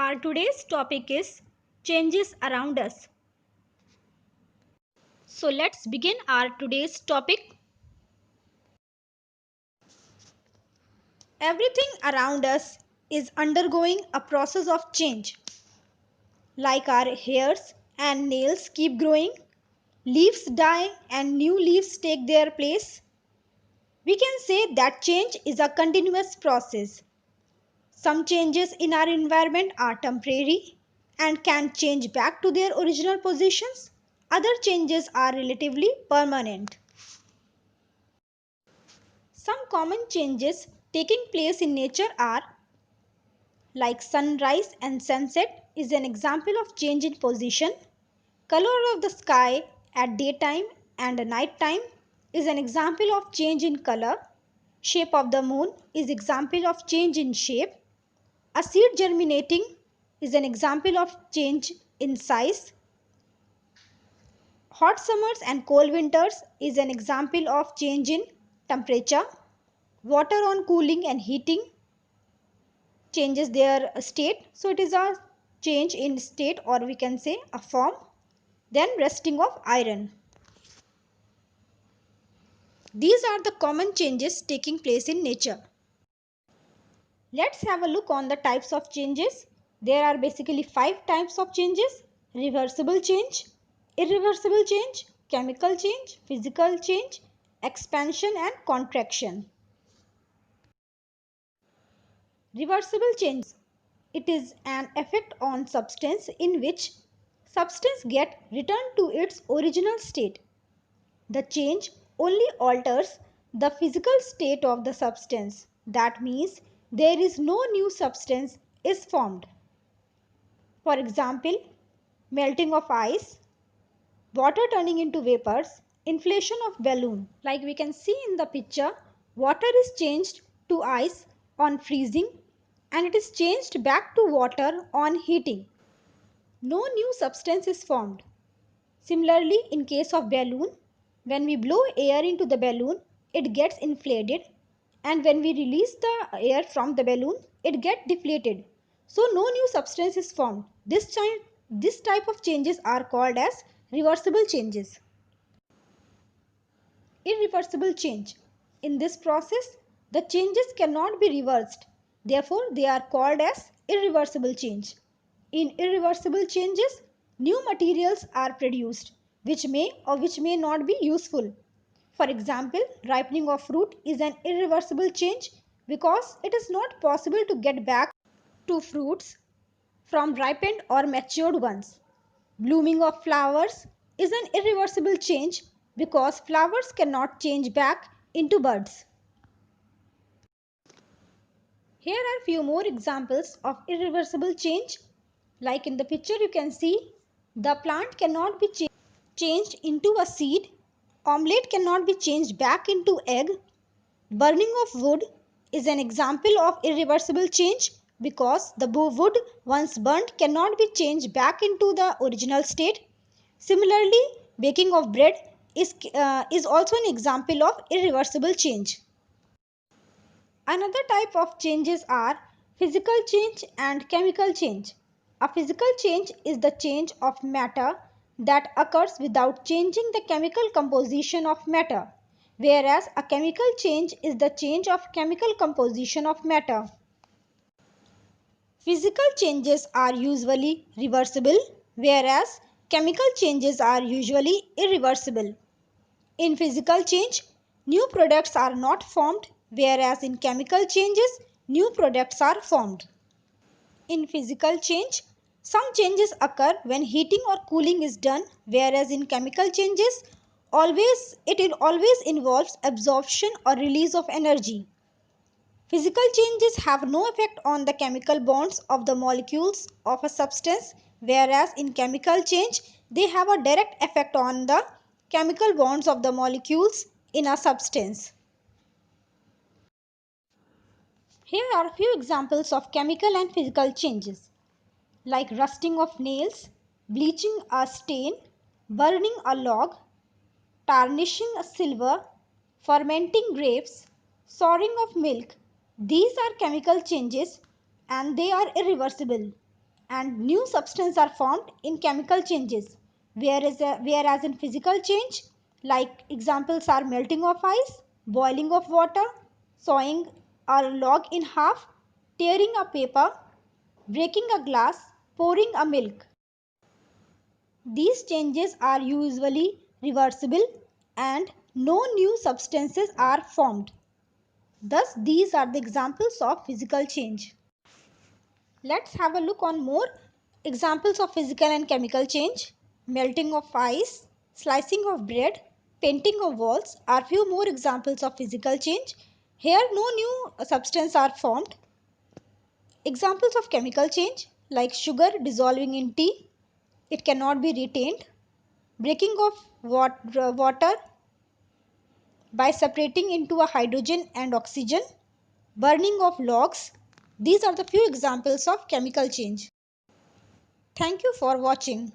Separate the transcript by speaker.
Speaker 1: Our today's topic is changes around us. So let's begin our today's topic. Everything around us is undergoing a process of change. Like our hairs and nails keep growing, leaves die and new leaves take their place. We can say that change is a continuous process. Some changes in our environment are temporary and can change back to their original positions. Other changes are relatively permanent. Some common changes taking place in nature are like sunrise and sunset is an example of change in position. Color of the sky at daytime and night time is an example of change in color. Shape of the moon is example of change in shape. A seed germinating is an example of change in size. Hot summers and cold winters is an example of change in temperature. Water on cooling and heating changes their state. So it is a change in state, or we can say a form. Then rusting of iron. These are the common changes taking place in nature. Let's have a look on the types of changes. There are basically 5 types of changes: reversible change, irreversible change, chemical change, physical change, expansion and contraction. Reversible change. It is an effect on substance in which substance get returned to its original state. The change only alters the physical state of the substance. That means there is no new substance is formed. For example, melting of ice, water turning into vapors, inflation of balloon. Like we can see in the picture, water is changed to ice on freezing and it is changed back to water on heating. No new substance is formed. Similarly, in case of balloon, when we blow air into the balloon, it gets inflated, and when we release the air from the balloon, it gets deflated. So no new substance is formed. This type of changes are called as reversible changes. Irreversible change. In this process, the changes cannot be reversed. Therefore, they are called as irreversible change. In irreversible changes, new materials are produced which may or which may not be useful. For example, ripening of fruit is an irreversible change because it is not possible to get back to fruits from ripened or matured ones. Blooming of flowers is an irreversible change because flowers cannot change back into buds. Here are few more examples of irreversible change. Like in the picture you can see, the plant cannot be changed into a seed, omelette cannot be changed back into egg. Burning of wood is an example of irreversible change because the wood once burnt cannot be changed back into the original state. Similarly, baking of bread is also an example of irreversible change. Another type of changes are physical change and chemical change. A physical change is the change of matter that occurs without changing the chemical composition of matter, whereas a chemical change is the change of chemical composition of matter. Physical changes are usually reversible, whereas chemical changes are usually irreversible. In physical change, new products are not formed, whereas in chemical changes, new products are formed. In physical change, some changes occur when heating or cooling is done, whereas in chemical changes, it always involves absorption or release of energy. Physical changes have no effect on the chemical bonds of the molecules of a substance, whereas in chemical change, they have a direct effect on the chemical bonds of the molecules in a substance. Here are a few examples of chemical and physical changes, like rusting of nails, bleaching a stain, burning a log, tarnishing a silver, fermenting grapes, souring of milk. These are chemical changes and they are irreversible. and new substances are formed in chemical changes. Whereas in physical change, like examples are melting of ice, boiling of water, sawing a log in half, tearing a paper, breaking a glass, pouring a milk. These changes are usually reversible and no new substances are formed. Thus, these are the examples of physical change. Let's have a look on more examples of physical and chemical change. Melting of ice, slicing of bread, painting of walls are few more examples of physical change. Here no new substance are formed. Examples of chemical change like sugar dissolving in tea, it cannot be retained. Breaking of water by separating into a hydrogen and oxygen. Burning of logs. These are the few examples of chemical change. Thank you for watching.